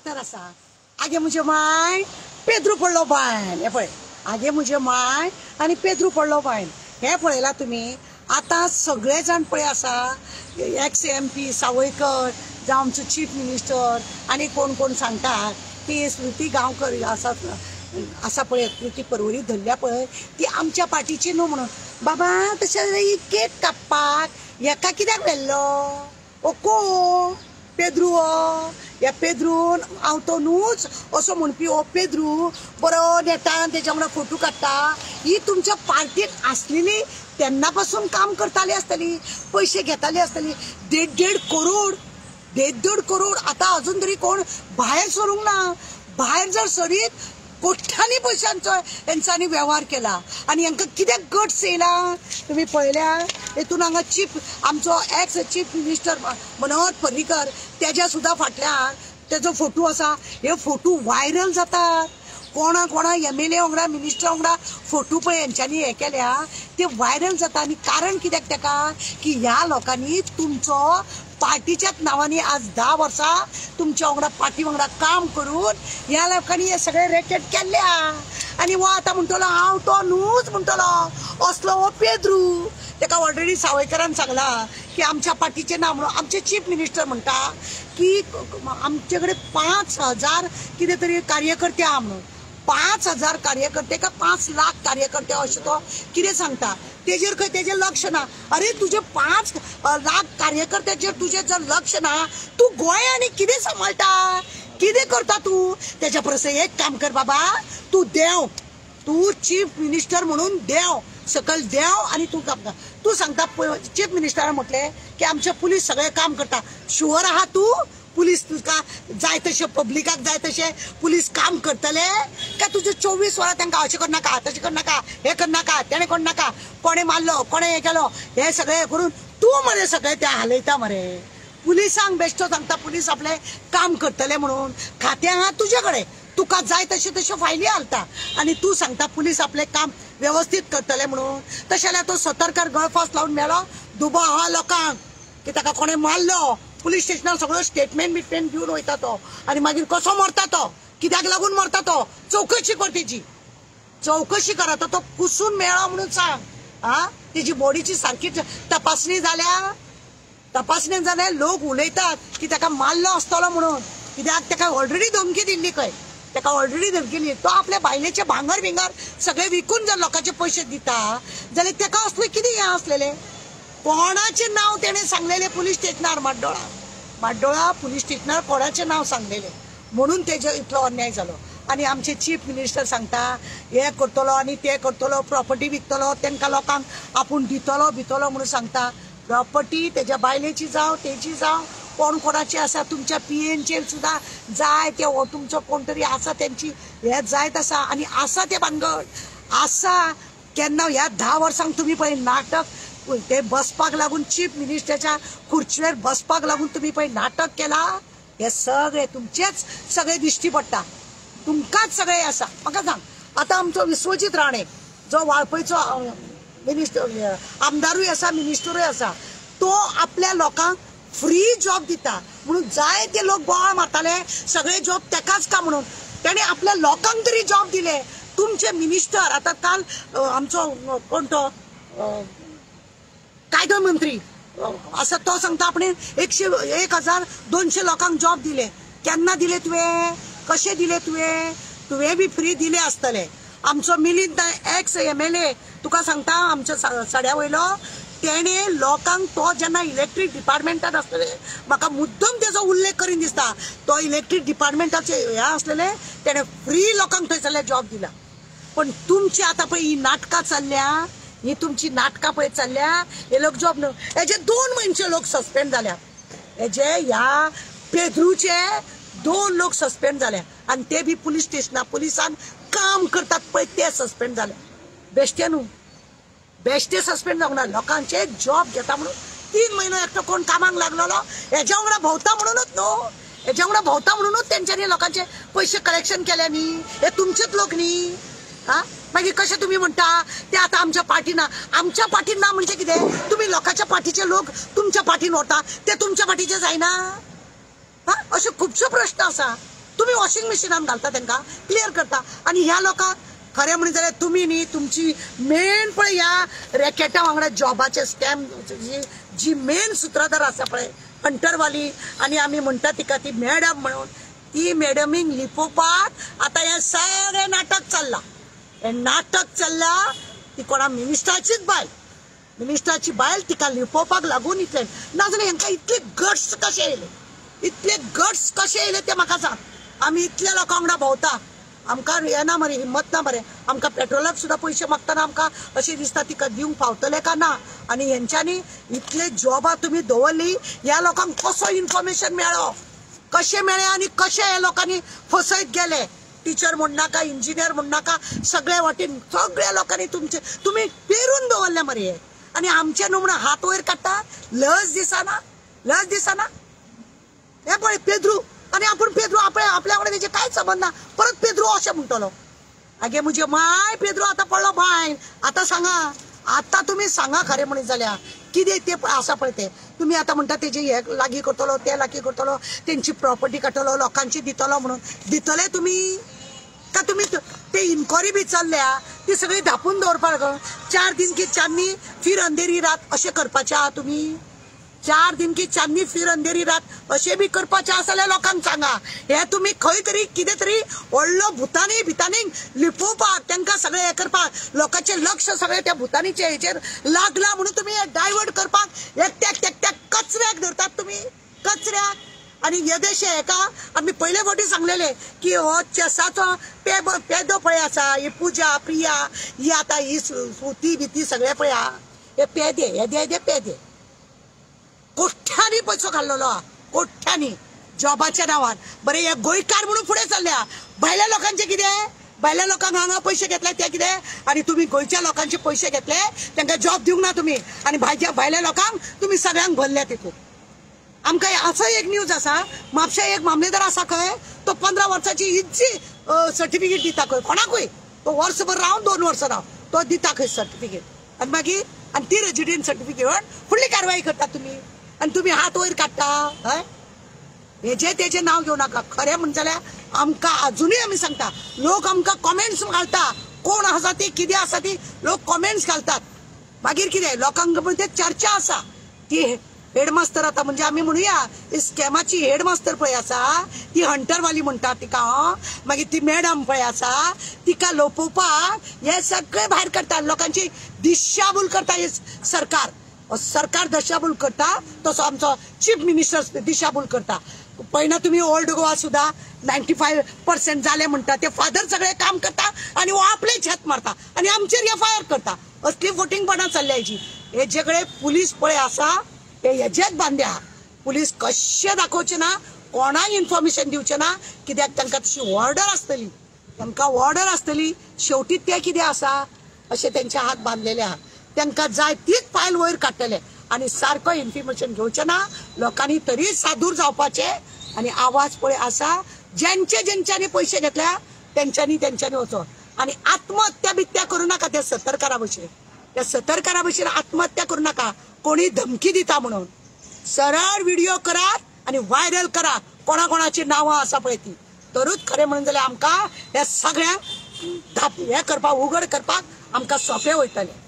तर आसा आगे मुझे माय पेद्रू पडलो बायन हे पळय आगे मुझे माय आणि पेद्रू पडलो बायन हे पळयला तुम्ही आता सगळे जाण पळय आसा एक्स MP सावयकर जावं आमचो चीफ मिनिस्टर आणि कोण कोण सांगतात की स्मृती गांवकर आसा पळय स्मृती परवरी धरल्या पळय ती आमच्या पार्टीची न्हू म्हणून बाबा तशें केक कापपाक हेका कित्याक व्हेल्लो कोण पेद्रू या पेद्रून हांव तो न्हूच असो म्हणपी ओ पेद्रू बरो नेटान तेच्या वांगडा फोटो काडटा ही तुमच्या पार्टीक आसलेली तेन्ना पासून काम करताली आसतली पैसे घेताली आसतली 1.5 करोड आता अजून तरी कोण भायर सरूंक ना भायर जर सरीत कोट्यांनी पैशांचो यांच्यानी व्यवहार केला आणि यांका कित्याक गट्स येयला तुम्ही पळयल्या हेतून हांगा चीफ आमचो ex chief minister Manohar Parrikar तेज्या सुद्धा फाटल्यान तेजो फोटो आसा हे फोटो व्हायरल जातात कोणा MLA वांगडा मिनिस्टर वांगडा फोटो पळय यांच्यानी हे केल्या ते व्हायरल जाता आणि कारण कित्याक तेका की ह्या लोकांनी तुमचो पार्टीच्याच नावांनी आज 10 वर्सां तुमच्या वांगडा पार्टी वांगडा काम करून ह्या लोकांनी हे सगळे रेकेट केल्ल्या आणि वो आता म्हणटलो हांव तो न्हूच म्हणटलो असलो हो पेद्रू तेका ऑलरेडी सावयकरान सांगला की आमच्या पार्टीचे नाव म्हणून आमचे चीफ मिनिस्टर म्हणटा की आमचे कडेन 5,000 कितें तरी कार्यकर्ते आहा म्हणून 5,000 कार्यकर्ते का 5 लाख कार्यकर्ते अशें तो कितें सांगता तेजेर खंय तेजें लक्ष ना अरे तुझे 5 लाख कार्यकर्त्याचेर तुझे जर लक्ष ना तू गोंयांनी कितें सांबाळटा कितें करता तू तेच्या परस एक काम कर बाबा तू देव तू चीफ मिनिस्टर म्हणून देव सकल देव आणि तू काम कर तू सांगता चीफ मिनिस्टरान म्हटले की आमचे पुलीस सगळे काम करता शुअर आहा तू पुलीस तुका जाय तशें पब्लिकाक जाय तशें पुलीस काम करतले काय तुझे 24 वरां तांकां अशें करनाका तशें करनाका हे करनाका तेणें करनाका कोणें मारलो कोणें हे केलो हे सगळे करून तू मरे सगळे ते हालयता मरे पुलिसांक बेश्टो सांगता पुलीस आपले काम करतले म्हणून खातें आहा तुजे कडेन तुका जाय तशें फायली घालता आणि तू सांगता पुलीस आपले काम व्यवस्थित करतले म्हणून तशें जाल्यार तो सतर्कार गळफास लावन मेलो दुबो आहा लोकांक की ताका कोणें मारलो पुलीस स्टेशनार सगळो स्टेटमेंट घेवन वयता तो आणि मागीर कसो मरता तो कित्याक लागून मरता तो चौकशी कर तेजी चौकशी करा तो कुसून मेळ्ळो म्हणून सांग हा तेजी बॉडीची सारकी तपासणी जाल्या लोक उलयतात की ताका मारलो आसतलो म्हणून कित्याक ताका ऑलरेडी धमकी दिल्ली खंय ताका ऑलरेडी धमकी दिली तो आपल्या बायलेचे भांगर भिंगर सगळे विकून जर लोकांचे पैसे दिता जाल्यार ताका असले कितें हे आसलेले कोणाचे नाव तेणे सांगलेले पुलीस स्टेशनार माड्डोळा पुलीस स्टेशनार कोणाचे नाव सांगलेले म्हणून तेजो इतलो अन्याय जालो आणि आमचे चीफ मिनिस्टर सांगता हे करतलो आणि ते करतलो प्रॉपर्टी विकतलो तांकां लोकांक आपूण दितलो भितलो म्हणून सांगता प्रॉपर्टी तेज्या बायलेची जावं तेजी जावं कोणाची आसा तुमच्या PNचेर सुद्धा जाय ते तुमचो कोण तरी आसा त्यांची हे जायत आसा आणि आसा ते भानगड आसा केन्ना ह्या 10 वर्सांक तुम्ही पळय नाटक ते बसपाक लागून चीफ मिनिस्टरच्या खुर्चीवर बसपाक लागून तुम्ही पळय नाटक केला हे सगळे तुमचेच सगळे दिश्टी पडटा तुमकांच सगळे आसा म्हाका सांग आता आमचो विश्वजीत राणे जो वाळपयचो मिनिस्टर आमदारूय आसा मिनिस्टरूय आसा तो आपल्या लोकांक फ्री जॉब दिता म्हणून जाय ते लोक बोवाळ मारताले सगळे जॉब तेकाच का म्हणून त्याने आपल्या लोकांक तरी जॉब दिले तुमचे मिनिस्टर आता काल आमचो कोण तो कायदो मंत्री असं तो सांगता आपण 1,200 लोकांक जॉब दिले केन्ना दिले तुवें कशे दिले तुवें बी फ्री दिले आसतले आमचो मिलिंद एक्स MLA तुका सांगता आमच्या सड्या वयलो तेणे लोकांक तो जेन्ना इलेक्ट्रीक डिपार्टमेंटात आसलेले म्हाका मुद्दम तेजो उल्लेख करीन दिसता तो इलेक्ट्रीक डिपार्टमेंटाचे हे आसलेले तेणे फ्री लोकांक थंयसरले जॉब दिला पण तुमची आता पळय ही नाटकां चल्ल्या ही तुमची नाटकां पळय चल्ल्या हे लोक जॉब न्हू हेजे 2 मनशे लोक सस्पेंड जाल्या हेजे ह्या पेद्रूचे 2 लोक सस्पेंड जाल्या आणि ते बी पुलीस स्टेशनार पुलिसान काम करतात पळय ते सस्पेंड जाल्या बेश्टे न्हू बेश्टे सस्पेंड जावंक ना लोकांचे जॉब घेता म्हणून 3 म्हयनो एकटो कोण कामाक लागलेलो हेज्या वांगडा भोंवता म्हणूनच न्हू हेज्या वांगडा भोंवता म्हणूनच तेंच्यांनी लोकांचे पैसे कलेक्शन केले न्ही हे तुमचेच लोक न्ही हा मागीर कशें तुम्ही म्हणटा ते आता आमच्या पार्टीन ना म्हणजे कितें तुम्ही लोकांच्या पार्टीचे लोक तुमच्या पार्टीन व्हरता ते तुमच्या पार्टीचे जायना हा अशे खुबशे प्रश्न आसा तुम्ही वॉशिंग मशिनान घालता तांकां क्लियर करता आणि ह्या लोकांक खरें म्हणून जाल्यार तुम्ही न्ही तुमची मेन पळय ह्या रॅकेटा वांगडा जॉबाचे स्कॅम जी मेन सूत्रधार आसा पळय हंटरवाली आणि आमी म्हणटा तिका ती मॅडम म्हणून ती मॅडमीक लिपोवपाक आता हे सगळे नाटक चल्ला हे नाटक चल्ला ती कोणा मिनिस्टराचीच बायल मिनिस्टराची बायल तिका लिपोवपाक लागून इतले नाजाल्यार हांकां इतले गट्स कशे येयले इतले गट्स कशे येयले ते म्हाका सांग आमी इतल्या लोकां वांगडा भोंवता आमकां येना मरे हिम्मत ना मरे आमकां पेट्रोलाक सुद्दां पयशे मागतना आमकां अशें दिसता तिका दिवंक पावतले का ना आनी हेंच्यांनी इतले जॉबां तुमी दवरली ह्या लोकांक कसो इन्फॉर्मेशन मेळ्ळो कशें मेळ्ळें आनी कशें हे लोकांनी फसयत गेले टीचर म्हण नाका इंजिनियर म्हण नाका सगळे वाटेन सगळ्या लोकांनी तुमचे तुमी पेरून दवरले मरे हे आनी आमचे न्हू म्हणून हात वयर काडटा लज दिसना हे पळय पेद्रू आणि आपण पेद्रू आपल्या वांगडा तेजे कांयच संबंध ना परत पेद्रू अशें म्हणटलो आगे मुजे माय पेद्रू आतां पडलो भायर आतां सांगा आतां तुमी सांगा खरें म्हणत जाल्यार कितें ते आसा पळय ते तुमी आतां म्हणटा तेजे हे लागीं करतलो ते लागीं करतलो तेंची प्रॉपर्टी काडटलो लोकांची दितलो म्हणून दितले तुमी का तुमी ते इन्क्वायरी बी चल्ल्या ती सगळी धापून दवरपाक 4 दिन की चांदनी फिर अंधेरी रात अशें करपाचे आहा तुमी 4 दिन की चांदनी फिर अंधेरी रात अशें बी करपाचें आसा जाल्यार लोकांक सांगा हे तुमी खंय तरी कितें तरी व्हडलो भुतानी लिपोवपाक तांकां सगळें हे करपाक लोकांचें लक्ष सगळें त्या भुतानीच्या हेचेर लागला म्हणून तुमी हे डायवर्ट करपाक एकट्याक कचऱ्याक धरतात तुमी कचऱ्याक आणि येदेशे हेका आमी पयले फावटी सांगलेले की हो चेसाचो पेदो पळय आसा ही पूजा प्रिया ही आतां ही सुती बिती सगळे पळय आहा हे पेदे हे पेदे कोठ्यांनी पैसो खाल्लो कोठ्यांनी जॉबाच्या नांवान बरे हे गोंयकार म्हणून फुडें चल्ल्या भायल्या लोकांचे कितें भायल्या लोकांक हांगा पयशे घेतले ते कितें आनी तुमी गोंयच्या लोकांचे पयशे घेतले तांकां जॉब दिवंक ना तुमी आनी भायल्या लोकांक तुमी सगळ्यांक भरल्या तितून आमकां असो एक न्यूज आसा म्हापशा एक मामलेदार आसा खंय तो 15 वर्साची इतची सर्टिफिकेट दिता खंय कोणाकूय तो वर्सभर रावन 2 वर्सां राव तो दिता खंय सर्टिफिकेट आनी मागीर आनी ती रेजिडेंट सर्टिफिकेट फुडली कारवाई करता तुमी आनी तुमी हात वयर काडटा हय हेजे तेजे नांव घेवं नाका खरें म्हणटा जाल्यार आमकां अजुनूय आमी सांगता लोक आमकां कमेंट्स घालता कोण आसा ती कितें आसा ती लोक कमेंट्स घालतात मागीर कितें लोकांक मध्ये चर्चा आसा ती हेडमास्तर आता म्हणजे आम्ही म्हणूया स्कॅमाची हेडमास्तर पळय आसा ती हंटरवाली म्हणटा तिका मागीर ती मॅडम पळय आसा तिका लोपोवपाक हे सगळे भायर काडटा लोकांची दिशाभूल करता हे सरकार दिशाभूल करता तसो आमचो चीफ मिनिस्टर दिशाभूल करता पळयना तुमी ओल्ड गोवा सुद्धा 95% जाले म्हणटा ते फादर सगळे काम करता आणि वो आपले छत मारता आणि आमचेर एफआयआर करता असली वोटिंगपणां चल्ल्या हेजी हे जेकडे पुलीस पळय आसा ते हेजेच बांद्या पुलीस कशे दाखोवचे ना कोणाक इन्फॉर्मेशन दिवचे ना कित्याक तांकां तशी ऑर्डर आसतली शेवटी ते कितें आसा अशें तेंचे हात बांधलेले आहा तांकां जाय तीच फायल वयर काडटले आनी सारको इन्फॉर्मेशन घेवचे ना लोकांनी तरी सादूर जावपाचे आनी आवाज पळय आसा ज्यांच्यांनी पयशे घेतल्या तेंच्यांनी वचो आनी आत्महत्या बित्या करूं नाका ते सतर्कारा भशेन आत्महत्या करूं नाका कोणी धमकी दिता म्हणून सरळ व्हिडिओ करात आणि व्हायरल करा कोणाची नावां आसा पळय ती तरूच खरें म्हणून जाल्यार आमकां हे सगळ्यांक हे करपाक उघड करपाक आमकां सोंपें वयतलें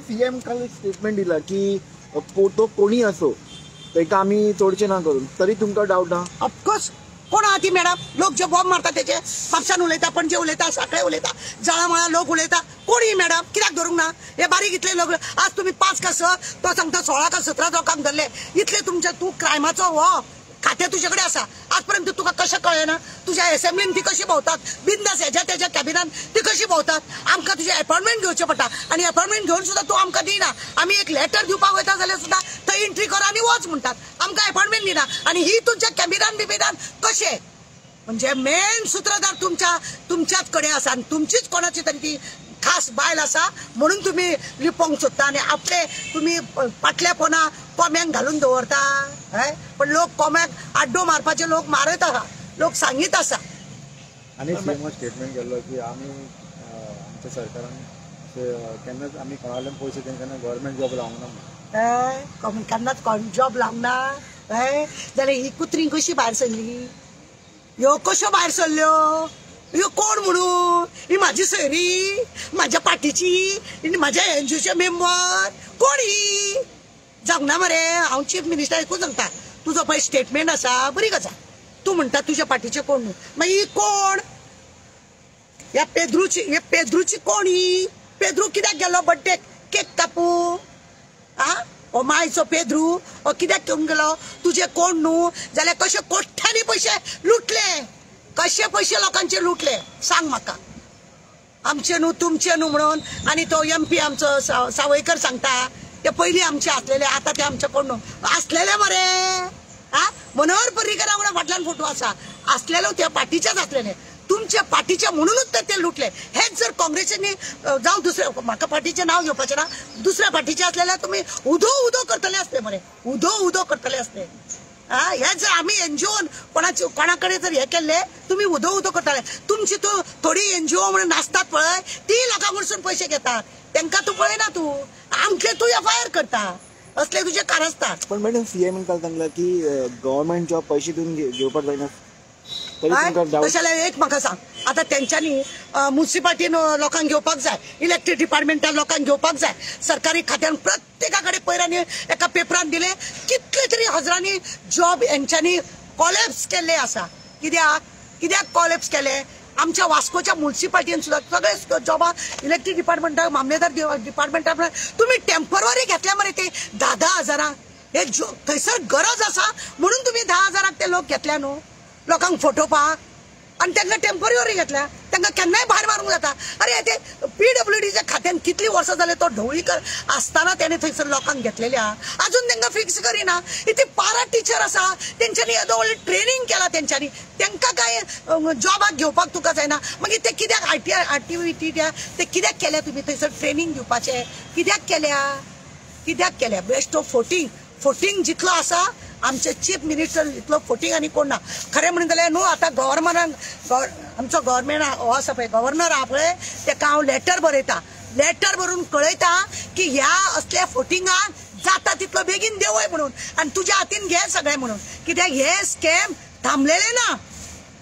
सीएम काल स्टेटमेंट दिला की तो कोणी असो ताका आमी तोडचे ना करून तरी तुमकां डावट ना ऑफकोर्स कोण आहा ती मॅडम लोक जे बॉम्ब मारता तेचे म्हापशान उलयता पणजे उलयता साखळे उलयता जळामळा लोक उलयता कोणी मॅडम कित्याक धरूंक ना हे बारीक इतले लोक आज तुम्ही 5 का 6 तो सांगता 16 का 17 लोकांक धरले इतले तुमच्या तू क्रायमाचो हो खाते तुझ्याकडे आसा आजपर्यंत तुका कशें कळना तुझ्या असेंब्लीन ती कशी भोंवतात बिंदास हेज्या तेज्या कॅबिनान ती कशी भोंवतात आमकां तुझे अपॉइंटमेंट घेवचें पडटा आनी अपॉइंटमेंट घेवन सुद्दां तूं आमकां दिना आमी एक लेटर दिवपाक वयता जाल्यार सुद्दां थंय एंट्री कर आनी वच म्हणटात आमकां अपॉइंटमेंट दिना आनी ही तुमच्या कॅबिनान बिबिनान कशें म्हणजे मेन सूत्रधार तुमच्याच कडेन आसा आनी तुमचीच कोणाची तरी ती खास बायल आसा म्हणून तुम्ही लिपोंक सोदता आनी आपले तुम्ही फाटल्या पोना कोम्यांक घालून दवरता हय पण लोक कोम्याक आड्डो मारपाचे लोक मारत आहा लोक सांगीत आसा आनी सीएम स्टेटमेंट केल्लो की आमी आमच्या सरकारान केन्नाच आमी कोणाल्यान पयशे तेंकां गव्हर्नमेंट जॉब लावंक ना केन्नाच जॉब लावंक ना हय जाल्यार ही कुत्री कशी भायर सरली ह्यो कशो भायर सरल्यो, ह्यो कोण म्हणून, ही माझी सोयरी, माझ्या पार्टीची, माझ्या एनजीओचे मेंबर, कोण ही जावंक ना मरे. हांव चीफ मिनिस्टर एकूच सांगता, तुजो पळय स्टेटमेंट आसा बरी गजाल, तू म्हणटा तुझ्या पार्टीचे कोण न्हू, मागीर ही कोण, ह्या पेद्रूची कोण ही, पेद्रू कित्याक गेलो बर्थडे केक कापू, ओ मायचो पेद्रू ओ कित्याक घेवन गेलो, तुझे कोण न्हू जाल्यार कशे कोट्यांनी पैसे लुटले, कशे पैसे लोकांचे लुटले सांग म्हाका. आमचे न्हू तुमचे न्हू म्हणून, आणि तो MP आमचो सावयकर सांगता ते पयलीं आमचे असलेले, आता ते आमचे कोण न्हू असलेले मरे. मनोहर पर्रीकरा वांगडा फाटल्यान फोटो आसा, असलेलो त्या पार्टीचेच असलेले, तुमच्या पार्टीचे म्हणूनच ते लुटले. हेच जर काँग्रेसींनी जावं दुसऱ्या, म्हाका पार्टीचे नाव घेवपाचें ना, दुसऱ्या पार्टीचे असलेल्या तुम्ही उदो करतले असले मरे, उदो करतले असले. हे जर आम्ही एनजीओन कोणाकडे जर हे केले, तुम्ही उदो करतले. तुमची थोडी एनजीओ म्हणून नाचतात पळय, ती लोकां कडसून पैसे घेतात, त्यांना तू पळयना, तू आमचे तू FIR करता, असले तुझे कार असतात. पण मॅडम CM काल सांगला की गव्हर्नमेंट जॉब पैसे देऊन घेवपाक जायना, तशाला एक म्हाका सांग, आता त्यांच्यानी म्युनिसिपालिटीन लोकांक घेवपाक जाय, इलेक्ट्रिक डिपार्टमेंटान लोकांक घेवपाक जाय, सरकारी खात्यान प्रत्येकाकडे पयरांनी एका पेपरान दिले कितले तरी हजारांनी जॉब यांच्यानी कॉलेप्स केल्ले आसा. कित्याक कॉलेप्स केले, आमच्या वास्कोच्या म्युनिसिपालिटीन सुद्धा सगळे जॉबा इलेक्ट्रिक डिपार्टमेंटाक, मामलेदार डिपार्टमेंटाक तुम्ही टेम्पररी घेतल्या मरे ते 10-10 हजारांक. हे थंयसर गरज आसा म्हणून तुम्ही 10 हजारांक ते लोक घेतल्या न्हू, लोकांक फोटोवपाक, आणि त्यांना टेम्पररी घेतल्या, त्यांना केन्नाय भायर मारूंक जाता. अरे ते PWDच्या खात्यान कितली वर्सां जाले, तो ढवळीकर असताना त्याने थंयसर लोकांक घेतलेल्या, अजून त्यांना फिक्स करिना. इथे पारा टीचर आसा, तेंच्यांनी येदो व्हडली ट्रेनिंग केला, तेंच्यांनी तांकां काय जॉबाक घेवपाक तुका जायना. मागीर ते कित्याक ऍक्टिव्हिटी ते कित्याक केल्या, तुम्ही थंयसर ट्रेनिंग दिवपाचें कित्याक केल्या. बेस्ट ऑफ फोटिंग जितलो आसा, आमचे चीफ मिनिस्टर इतलो फोटिंग आनी कोण ना. खरें म्हणून जाल्यार न्हू, आता गव्हर्नमेंटाक आमचो गव्हर्नमेंट हो आसा पळय, गव्हर्नर आहा पळय, ताका हांव लेटर बरयता, लेटर बरोवन कळयता की ह्या असल्या फोटिंगाक जाता तितलो बेगीन देवय म्हणून, आनी तुज्या हातीन घे सगळें म्हणून. कित्याक हे स्कॅम थांबलेले ना,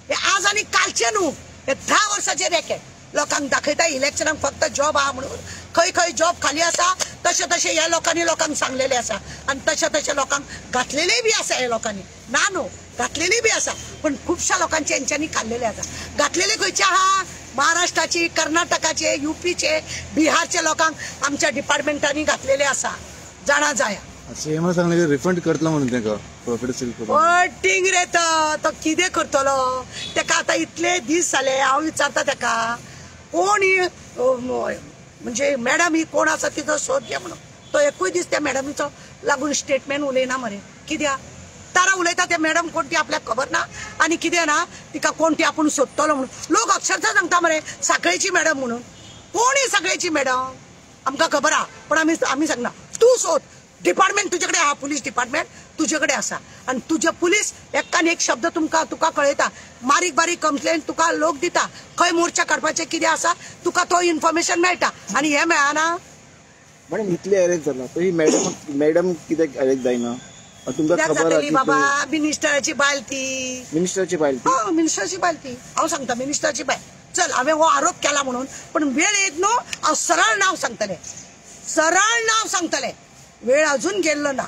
हे आज आनी कालचे न्हू, हे 10 वर्साचे रॅकेट. लोकांक दाखयता इलेक्शनाक फक्त जॉब आहा म्हणून, खंय जॉब खाली आसा तशें ह्या लोकांक सांगलेले आसा, आणि तशें लोकांक घातलेले बी आसा. हे लोकांनी ना न्हू घातलेली बी आसा, पण खुबशा लोकांचे हेंच्यांनी खाल्लेले आसा. घातलेले खंयचे आहा, महाराष्ट्राची, कर्नाटकाचे, UPचे, बिहारचे लोकांक आमच्या डिपार्टमेंटांनी घातलेले आसा, जाणा जाया. CM सांगले रिफंड करतलो म्हणून ताका प्रॉफिट सेल करून. फटींग रे तो कितें करतलो, ताका आतां इतले दीस जाले, हांव विचारता ताका कोण म्हणजे मॅडम ही कोण आसा तिचो सोद घे म्हणून. तो एकूय दीस त्या मॅडमीचो लागून स्टेटमेंट उलयना मरे. कित्याक तारा उलयता त्या मॅडम कोण ती आपल्याक खबर ना, आनी कितें ना तिका कोण ती आपूण सोदतलो म्हणून. लोक अक्षरशः सांगता मरे साखळेची मॅडम म्हणून. कोण ही साखळेची मॅडम आमकां खबर आहा, पण आमी सांगना. तू सोद, डिपार्टमेंट तुजे कडेन आहा, पुलीस डिपार्टमेंट तुजे कडेन आसा, आनी तुजे पुलीस एकान एक शब्द तुका कळयता. बारीक कंप्लेंट तुका लोक दिता, खंय मोर्चा काडपाचें कितें आसा तुका तो इन्फॉर्मेशन मेळटा, आनी हे मेळना. मॅडम इतले अरेस्ट जाला, तो ही मॅडम कित्याक अरेस्ट जायना तुमकां खबर आसा? बाबा मिनिस्टराची बायल ती, मिनिस्टरची बायल ती. हांव सांगता मिनिस्टरची बायल. चल हांवें हो आरोप केला म्हणून, पण वेळ येत न्हू हांव सरळ नाव सांगतलें. वेळ अजून गेल्लो ना.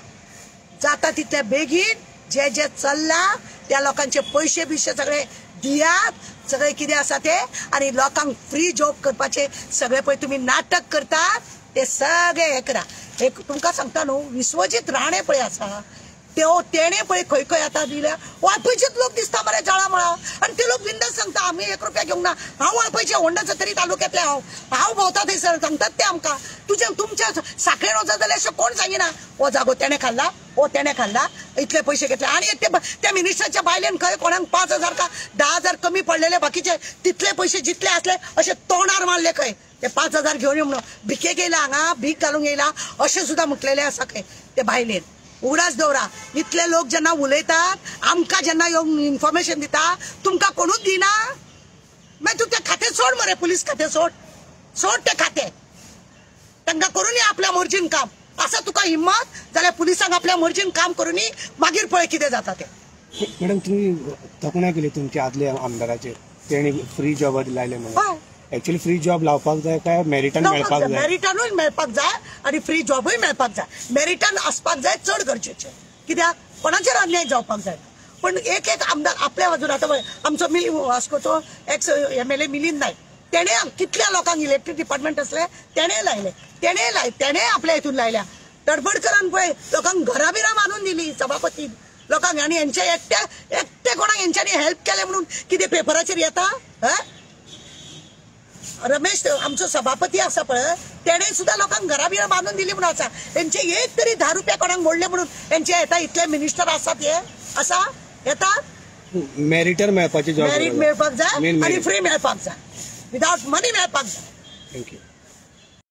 जाता तितले बेगीन जे चल्ला त्या लोकांचे पैसे बिशे सगळे दियात, सगळे कितें आसा ते, आणि लोकांक फ्री जॉब करपाचे सगळे पळय तुम्ही नाटक करतात ते सगळे हे करा. एक तुमकां सांगता न्हू, विश्वजीत राणे पळय आसा, तेणे पळय खंय आतां दिल्या. वाळपयचेच लोक दिसता मरे जळामळा, आणि ते लोक बिंदास सांगता आमी 1 रुपया घेवंक ना. हांव वाळपयचे होंडाचो तरी तालुक्यांतले हांव भोंवता थंयसर, सांगतात ते आमकां. तुमच्या साखळेन वचत जाल्यार अशें कोण सांगिना हो जागो तेणे खाल्ला, इतले पैसे घेतले. आणि त्या मिनिस्टरच्या बायलेन खंय कोणाक 5,000 का 10,000 कमी पडलेले, बाकीचे तितले पैसे जितले असले अशे तोंडार मारले खंय. ते 5,000 घेवन ये म्हणून भिकेक येयला, हांगा भीक घालूंक येयला अशें सुद्दां म्हटलेले आसा खंय ते बायलेन. उगडास दवरा. इतले लोक जेन्ना उलयतात, आमकां जेन्ना येवन इन्फॉर्मेशन दिता, तुमकां कोणूच दिना. मागीर तूं तें खातें सोड मरे, पुलीस खातें सोड तें खातें. तांकां करून ये आपल्या मर्जीन काम. आसा तुका हिम्मत जाल्यार पुलिसांक आपल्या मर्जीन काम करून मागीर पळय कितें जाता तें. मॅडम तुम्ही तक्रार केली तुमच्या आदल्या आमदाराचे तेणी फ्री जॉब लायले म्हणून ऍक्च्युअली फ्री जॉब लावपाक जाय काय मेरिटान मेळपाक जाय? मेरिटानूय मेळपाक जाय आणि फ्री जॉबूय मेळपाक जाय. मेरिटान आसपाक जाय चड गरजेचें. कित्याक कोणाचेर अन्याय जावपाक जाय. पण एक आमदार आपल्या बाजून आतां आमचो वास्कोचो एक्स MLA मिलिंद नायक तेणे कितल्या लोकांक इलेक्ट्रीक डिपार्टमेंट असले तेणे लायले. तेणे आपल्या हितून लायल्या. तडफडकरान पळय लोकांक घरां बिरां बांदून दिली सभापती लोकांक आनी हेंचे एकटे कोणाक हेंच्यांनी हेल्प केले म्हणून कितें पेपराचेर येता? रमेश आमचो सभापती आसा पळय तेणे सुद्धा लोकांक घरां बिरां बांदून दिली म्हणून आसा. तेंचे एक तरी 10 रुपया कोणाक मोडले म्हणून तेंचे येता इतले मिनिस्टर आसात हे आसा येतात. मेरिटर मेळपाचे जॉब मेरिट मेळपाक जाय आणि फ्री मेळपाक जाय. विदाउट मनी मेळपाक जाय. थँक्यू.